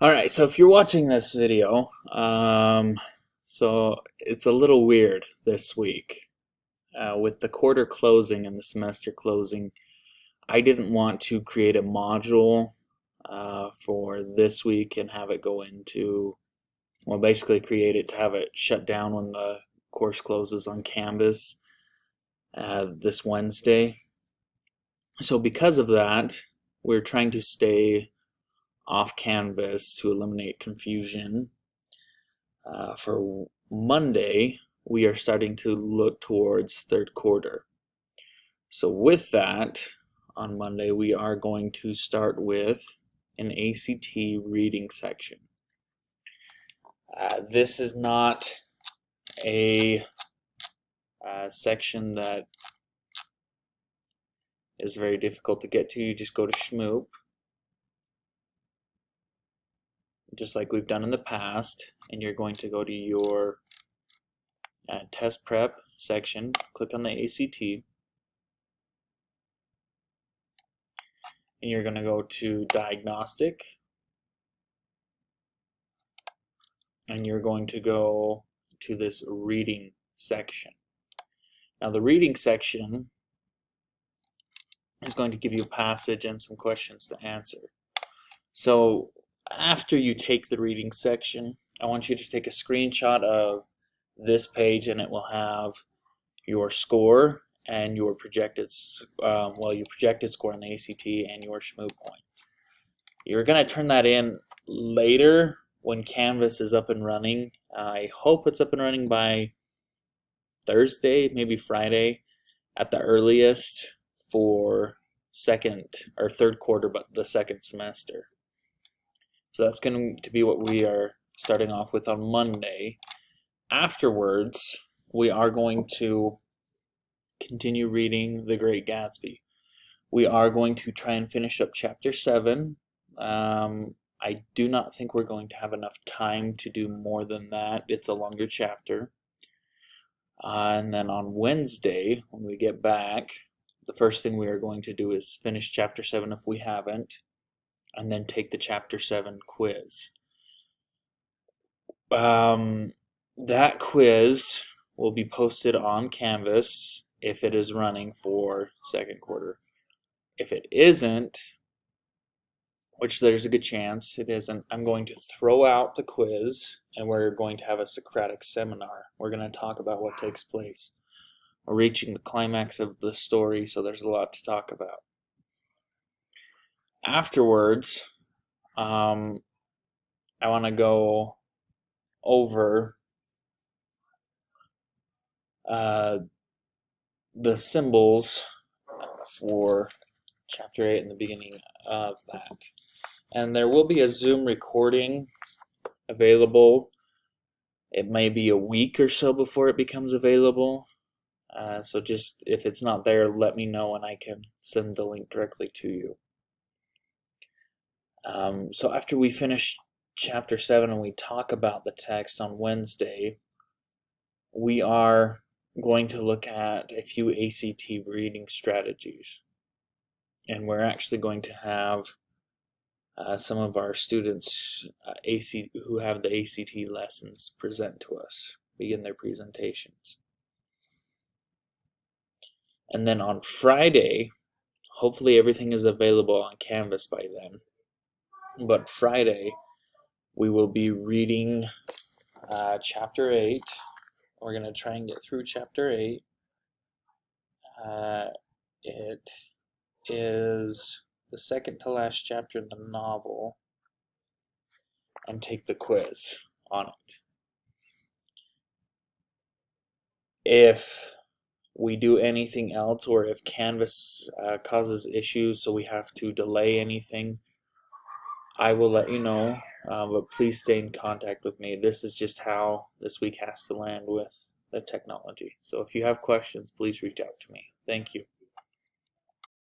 Alright, so if you're watching this video, so it's a little weird this week. With the quarter closing and the semester closing, I didn't want to create a module for this week and have it go into, well, basically create it to have it shut down when the course closes on Canvas this Wednesday. So because of that, we're trying to stay off Canvas to eliminate confusion. For Monday, we are starting to look towards third quarter. So with that, on Monday, we are going to start with an ACT reading section. This is not a section that is very difficult to get to. You just go to Shmoop, just like we've done in the past, and you're going to go to your test prep section, click on the ACT, and you're going to go to diagnostic, and you're going to go to this reading section. Now the reading section is going to give you a passage and some questions to answer. So after you take the reading section, I want you to take a screenshot of this page, and it will have your score and your projected your projected score on the ACT and your Shmoop points. You're going to turn that in later when Canvas is up and running. I hope it's up and running by Thursday, maybe Friday at the earliest for second or third quarter, but the second semester. So that's going to be what we are starting off with on Monday. Afterwards, we are going to continue reading The Great Gatsby. We are going to try and finish up chapter 7. I do not think we're going to have enough time to do more than that. It's a longer chapter. And then on Wednesday, when we get back, the first thing we are going to do is finish chapter 7 if we haven't, and then take the chapter 7 quiz. That quiz will be posted on Canvas if it is running for second quarter. If it isn't, which there's a good chance it isn't, I'm going to throw out the quiz and we're going to have a Socratic seminar. We're going to talk about what takes place. We're reaching the climax of the story, so there's a lot to talk about. Afterwards, I want to go over the symbols for chapter 8 and the beginning of that. And there will be a Zoom recording available. It may be a week or so before it becomes available. So just if it's not there, let me know and I can send the link directly to you. So after we finish chapter 7 and we talk about the text on Wednesday, we are going to look at a few ACT reading strategies. And we're actually going to have some of our students who have the ACT lessons present to us, begin their presentations. And then on Friday, hopefully everything is available on Canvas by then, but Friday we will be reading chapter 8. We're going to try and get through chapter 8. It is the second to last chapter in the novel, and take the quiz on it. If we do anything else, or if Canvas causes issues so we have to delay anything, I will let you know, but please stay in contact with me. This is just how this week has to land with the technology. So if you have questions, please reach out to me. Thank you.